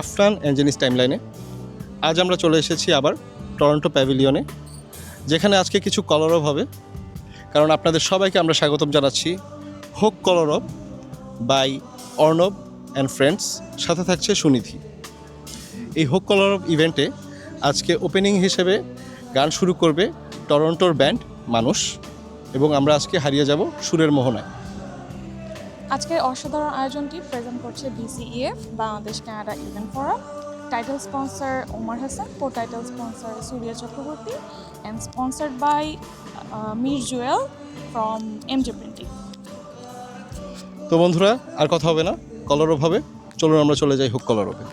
আফনান এঞ্জেনিস টাইমলাইনে। আজ আমরা চলে এসেছি আবার টরন্টো প্যাভিলিয়নে, যেখানে আজকে কিছু কলরব হবে। কারণ আপনাদের সবাইকে আমরা স্বাগতম জানাচ্ছি হোক কলরব বাই অর্ণব অ্যান্ড ফ্রেন্ডস, সাথে থাকছে সুনিধি। এই হোক কলরব ইভেন্টে আজকে ওপেনিং হিসেবে গান শুরু করবে টরন্টোর ব্যান্ড মানুষ, এবং আমরা আজকে হারিয়ে যাব সুরের মোহনায়। আজকের অসাধারণ আয়োজনটি প্রেজেন্ট করছে BCEF Bangladesh Canada event forum. Title sponsor Omar Hasan, co title sponsor Surya Chakraborty, and sponsored by Mir Jewel from MJ Printing. তো বন্ধুরা, আর কথা হবে না, কলরব হবে। চলুন আমরা চলে যাই হোক কলরবে।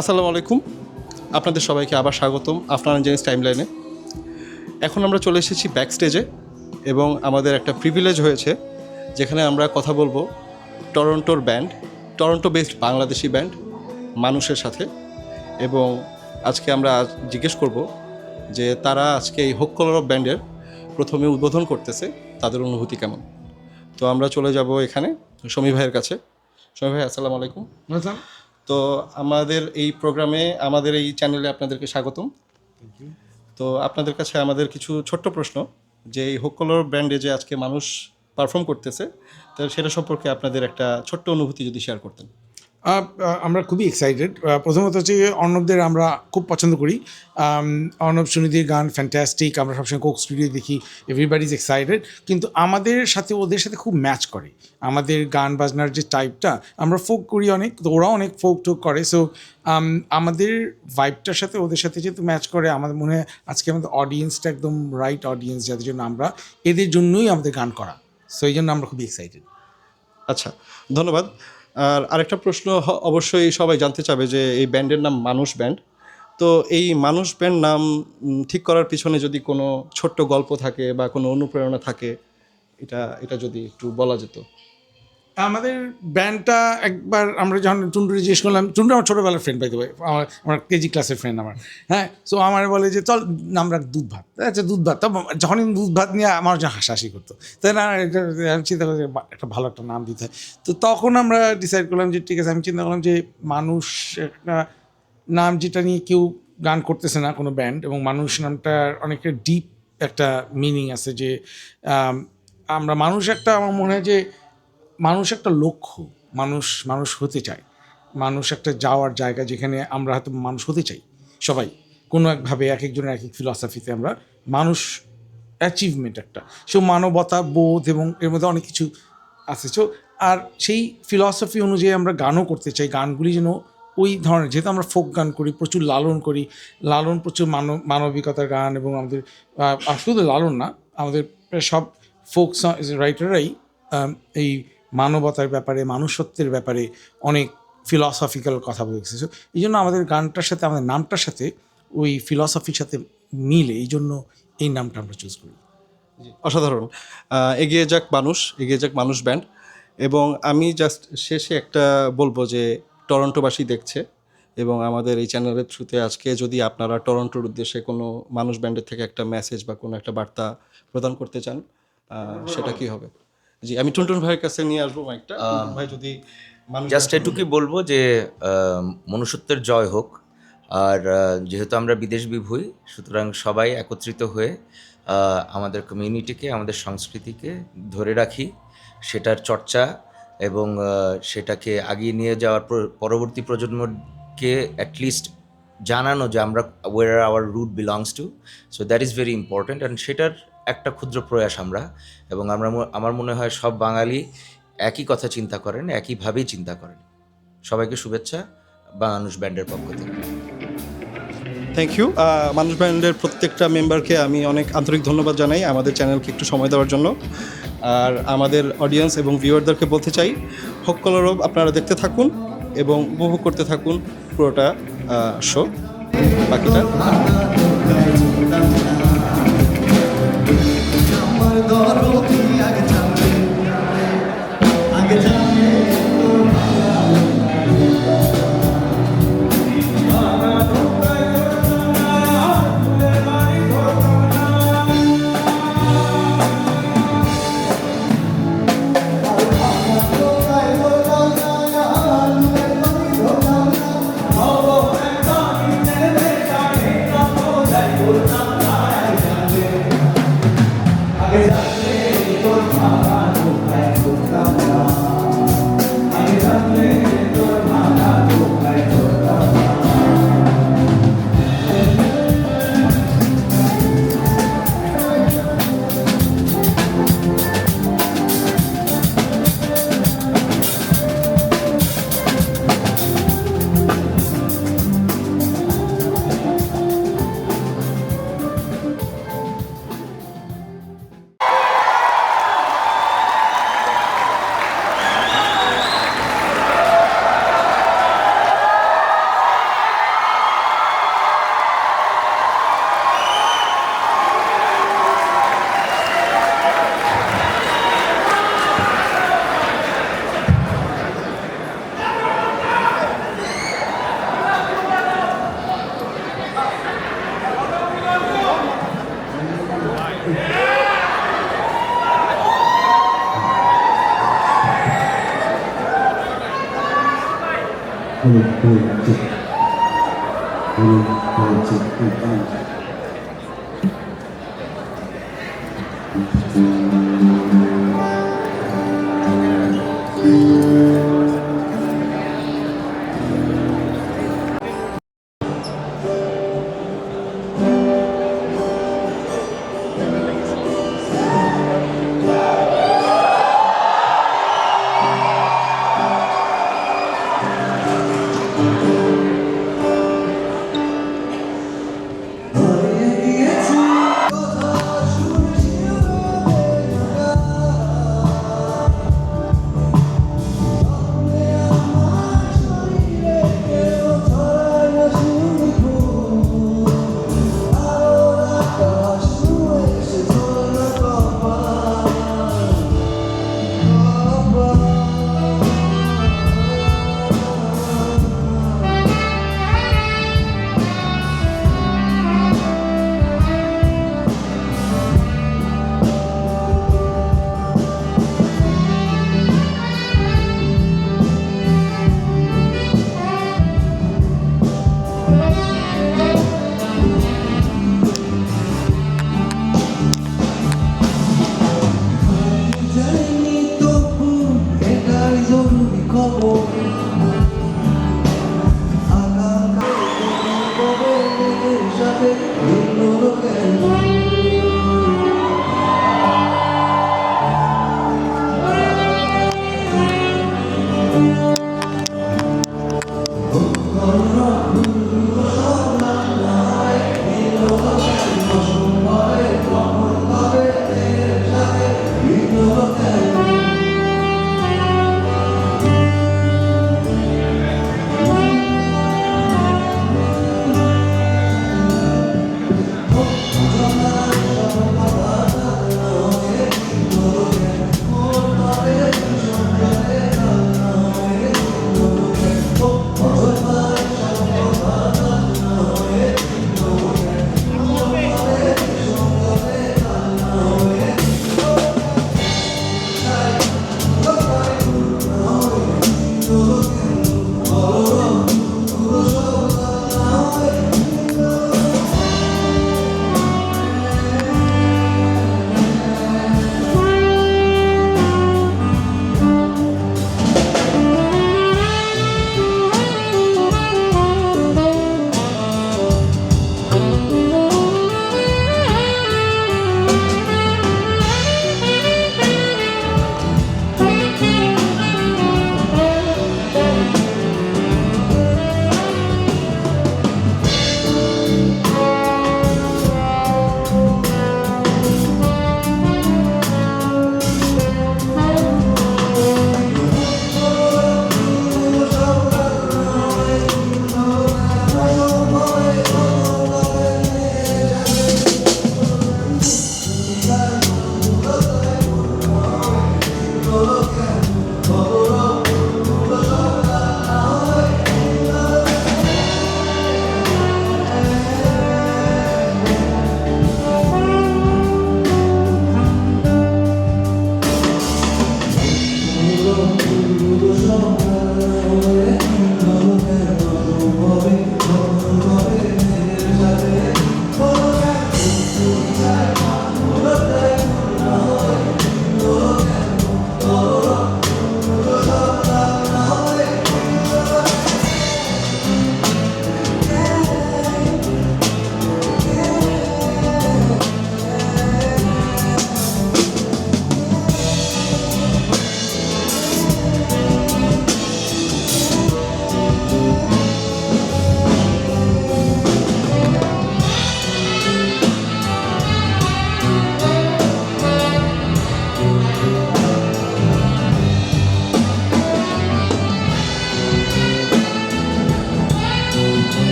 আসসালামু আলাইকুম, আপনাদের সবাইকে আবার স্বাগতম আফনান এঞ্জেনিস টাইমলাইনে। এখন আমরা চলে এসেছি ব্যাক স্টেজে, এবং আমাদের একটা প্রিভিলেজ হয়েছে যেখানে আমরা কথা বলবো টরন্টোর band, Toronto based Bangladeshi band মানুষের সাথে। এবং আজকে আমরা জিজ্ঞেস করব যে তারা আজকে এই হোক কলরব ব্যান্ডের প্রথমে উদ্বোধন করতেছে, তাদের অনুভূতি কেমন। তো আমরা চলে যাব এখানে সমী ভাইয়ের কাছে। সমী ভাই, আসসালামু আলাইকুম। তো আমাদের এই প্রোগ্রামে, আমাদের এই চ্যানেলে আপনাদেরকে স্বাগতম। তো আপনাদের কাছে আমাদের কিছু ছোট্ট প্রশ্ন, যে এই হোক কলরব ব্যান্ডে যে আজকে মানুষ পারফর্ম করতেছে, তো সেটা সম্পর্কে আপনাদের একটা ছোট্ট অনুভূতি যদি শেয়ার করতেন। আমরা খুবই এক্সাইটেড। প্রথমত হচ্ছে অর্ণবদের আমরা খুব পছন্দ করি। অর্ণব সুনিধির গান ফ্যান্টাস্টিক, আমরা সবসময় কোক স্টুডিও দেখি, এভরিবাডি ইজ এক্সাইটেড। কিন্তু আমাদের সাথে ওদের সাথে খুব ম্যাচ করে আমাদের গান বাজনার যে টাইপটা। আমরা ফোক করি অনেক, তো ওরাও অনেক ফোক টোক করে। সো আমাদের ভাইবটার সাথে ওদের সাথে যেহেতু ম্যাচ করে, আমাদের মনে হয় আজকে আমাদের অডিয়েন্সটা একদম রাইট অডিয়েন্স, যাদের জন্য আমরা এদের জন্যই আমাদের গান করা। সো এই জন্য আমরা খুবই এক্সাইটেড। আচ্ছা, ধন্যবাদ। আর আরেকটা প্রশ্ন অবশ্যই সবাই জানতে চাবে যে এই ব্যান্ডের নাম মানুষ ব্যান্ড। তো এই মানুষ ব্যান্ড নাম ঠিক করার পিছনে যদি কোনো ছোট্ট গল্প থাকে বা কোনো অনুপ্রেরণা থাকে, এটা যদি একটু বলা যেত। আমাদের ব্যান্ডটা একবার আমরা যখন টুন্টুরে জিজ্ঞেস করলাম, টুন্টু আমার ছোটোবেলার ফ্রেন্ড বাই দ্য ওয়ে, আমার কেজি ক্লাসের ফ্রেন্ড আমার, হ্যাঁ। সো আমার বলে যে চল নাম রাখ দুধ ভাত। আচ্ছা দুধ ভাত, তো যখনই দুধ ভাত নিয়ে আমার যখন হাসাহাসি করতো, তাই না, আমি চিন্তা করছি একটা ভালো একটা নাম দিতে হয়। তো তখন আমরা ডিসাইড করলাম যে ঠিক আছে, আমি চিন্তা করলাম যে মানুষ একটা নাম যেটা নিয়ে কেউ গান করতেছে না কোনো ব্যান্ড, এবং মানুষ নামটার অনেকটা ডিপ একটা মিনিং আছে, যে আমরা মানুষ একটা, আমার মনে হয় যে মানুষ একটা লক্ষ্য, মানুষ হতে চায়, মানুষ একটা যাওয়ার জায়গা যেখানে আমরা হয়তো মানুষ হতে চাই সবাই কোনো একভাবে, এক একজনের এক এক ফিলসফিতে আমরা মানুষ অ্যাচিভমেন্ট একটা, সে মানবতা বোধ এবং এর মধ্যে অনেক কিছু আছে। সো আর সেই ফিলসফি অনুযায়ী আমরা গানও করতে চাই, গানগুলি যেন ওই ধরনের, যেহেতু আমরা ফোক গান করি, প্রচুর লালন করি, লালন প্রচুর মানবিকতার গান, এবং আমাদের শুধু লালন না, আমাদের সব ফোক রাইটাররাই এই মানবতার ব্যাপারে, মানুষত্বের ব্যাপারে অনেক ফিলসফিক্যাল কথা বলেছে। সো এই জন্য আমাদের গানটার সাথে, আমাদের নামটার সাথে ওই ফিলসফির সাথে মিলে, এই জন্য এই নামটা আমরা চুজ করি। অসাধারণ। এগিয়ে যাক মানুষ, এগিয়ে যাক মানুষ ব্যান্ড। এবং আমি জাস্ট শেষে একটা বলবো যে টরন্টোবাসী দেখছে, এবং আমাদের এই চ্যানেলের থ্রুতে আজকে যদি আপনারা টরন্টোর উদ্দেশ্যে কোনো মানুষ ব্যান্ডের থেকে একটা মেসেজ বা কোনো একটা বার্তা প্রদান করতে চান, সেটা কি হবে? জি, আমি টুনটুন ভাইয়ের কাছে নিয়ে আসবো মাইকটা। টুনটুন ভাই যদি জাস্ট এটুকুই বলবো যে মনুষ্যত্বের জয় হোক। আর যেহেতু আমরা বিদেশ বিভূই, সুতরাং সবাই একত্রিত হয়ে আমাদের কমিউনিটিকে, আমাদের সংস্কৃতিকে ধরে রাখি, সেটার চর্চা এবং সেটাকে আগিয়ে নিয়ে যাওয়ার পরবর্তী প্রজন্মকে অ্যাটলিস্ট জানানো যে আমরা where our root belongs to, so that is very important. And সেটার একটা ক্ষুদ্র প্রয়াস আমরা, এবং আমার মনে হয় সব বাঙালি একই কথা চিন্তা করেন, একইভাবেই চিন্তা করেন। সবাইকে শুভেচ্ছা মানুষ ব্যান্ডের পক্ষ থেকে। Thank you. মানুষ ব্যান্ডের প্রত্যেকটা মেম্বারকে আমি অনেক আন্তরিক ধন্যবাদ জানাই আমাদের চ্যানেলকে একটু সময় দেওয়ার জন্য। আর আমাদের অডিয়েন্স এবং ভিউয়ারদেরকে বলতে চাই, হোক কলরব আপনারা দেখতে থাকুন এবং উপভোগ করতে থাকুন পুরোটা শো। বাকিটা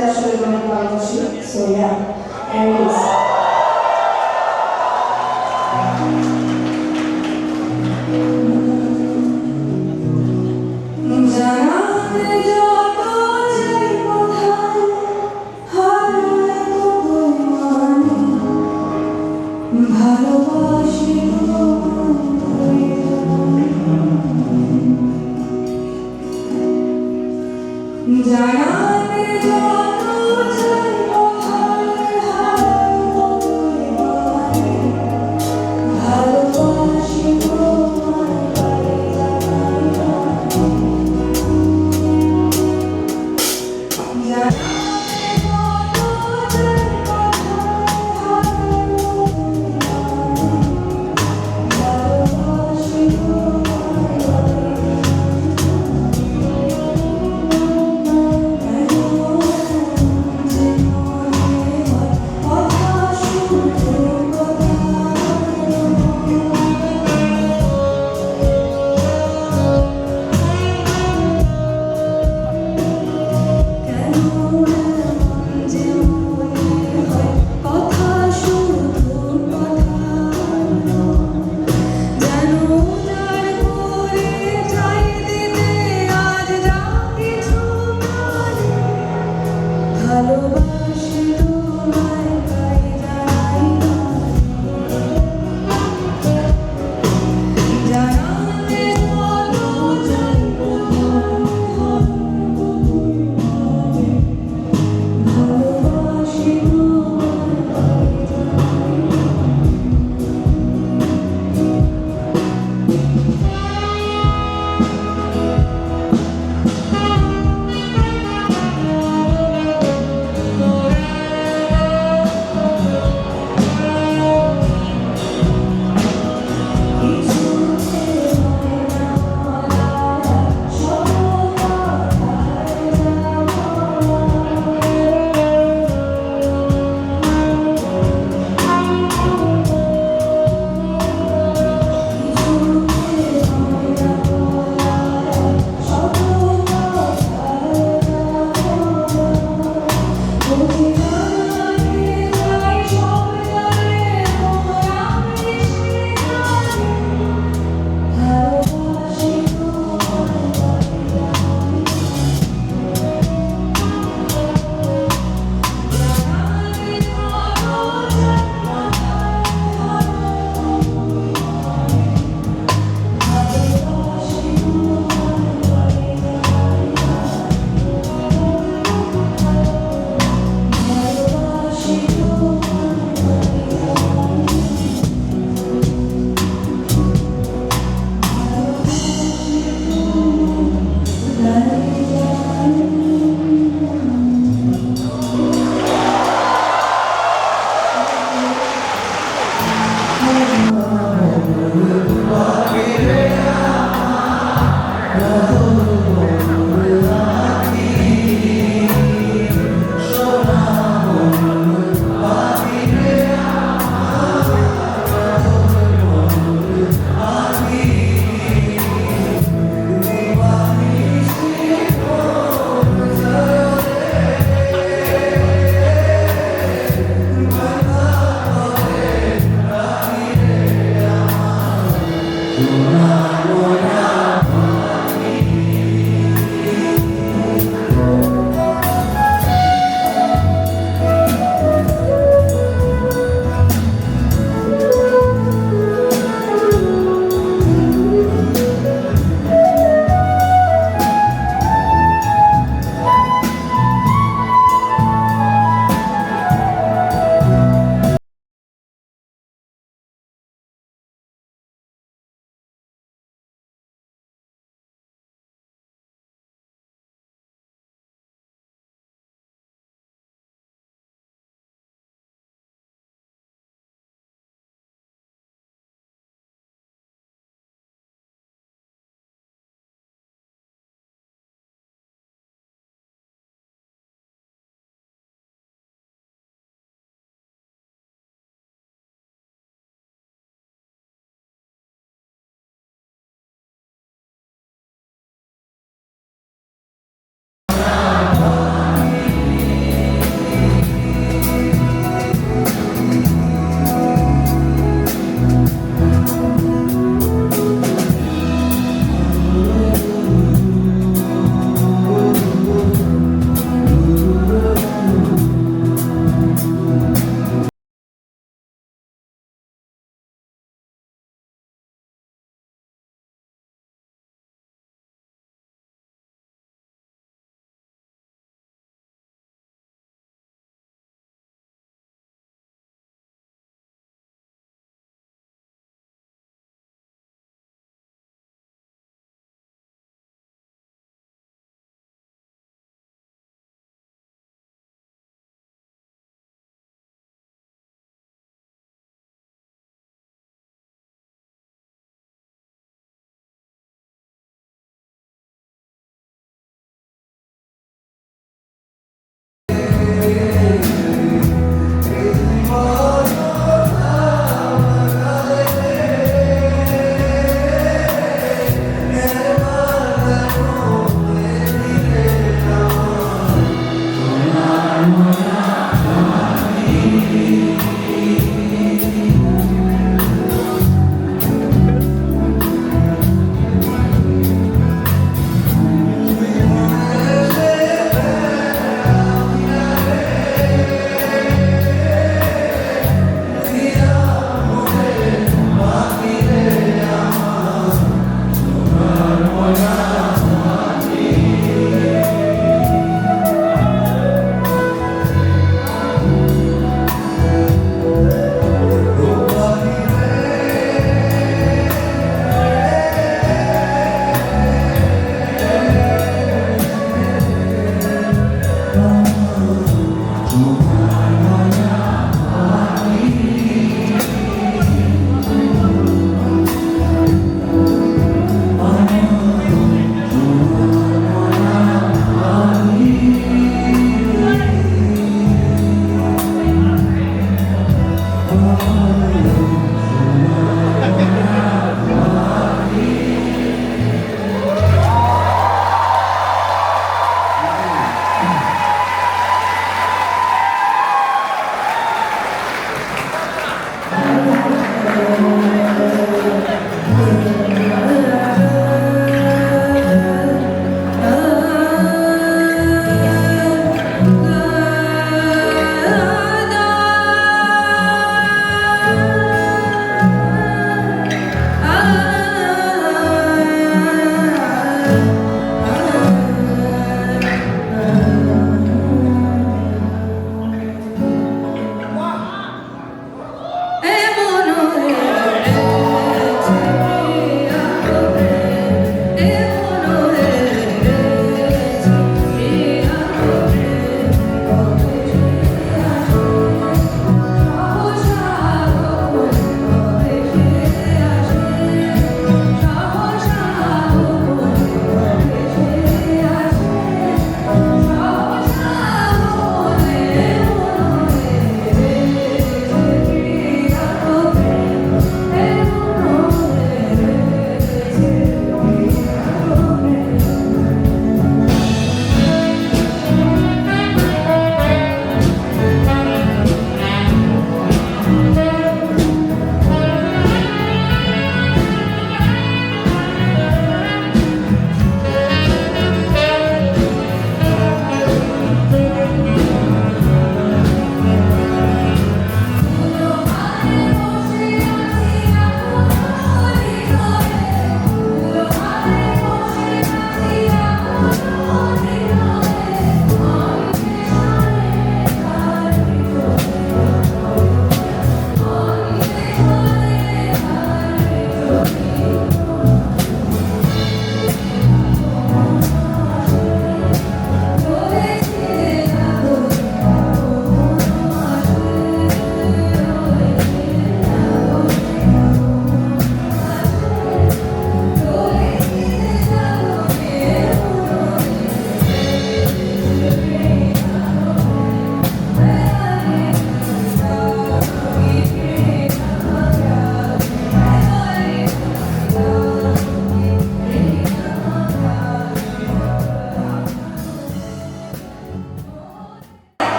আসলে অনেক ভালোবাসি সো ইয়া এন্ড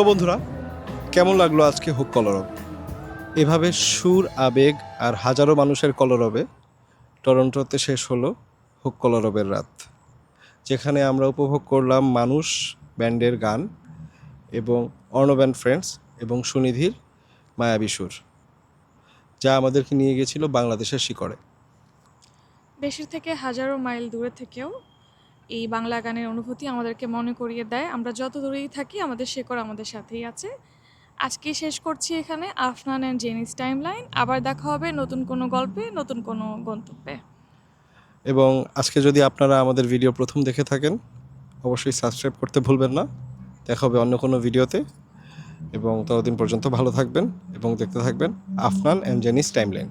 বন্ধুরা, কেমন লাগলো আজকে হোক কলরব? এভাবে সুর, আবেগ আর হাজারো মানুষের কলরবে টরন্টোতে শেষ হলো হোক কলরবের রাত, যেখানে আমরা উপভোগ করলাম মানুষ ব্যান্ডের গান এবং অর্ণব অ্যান্ড ফ্রেন্ডস এবং সুনিধির মায়াবী সুর, যা আমাদেরকে নিয়ে গেছিল বাংলাদেশের শিকড়ে। দেশের থেকে হাজারো মাইল দূরে থেকেও এই বাংলা গানের অনুভূতি আমাদেরকে মনে করিয়ে দেয় আমরা যত দূরেই থাকি আমাদের শেকড় আমাদের সাথেই আছে। আজকে শেষ করছি এখানে আফনান অ্যান্ড জেনিস টাইমলাইন। আবার দেখা হবে নতুন কোনো গল্পে, নতুন কোনো গন্তব্যে। এবং আজকে যদি আপনারা আমাদের ভিডিও প্রথম দেখে থাকেন, অবশ্যই সাবস্ক্রাইব করতে ভুলবেন না। দেখা হবে অন্য কোনো ভিডিওতে, এবং ততদিন পর্যন্ত ভালো থাকবেন এবং দেখতে থাকবেন আফনান অ্যান্ড জেনিস টাইমলাইন।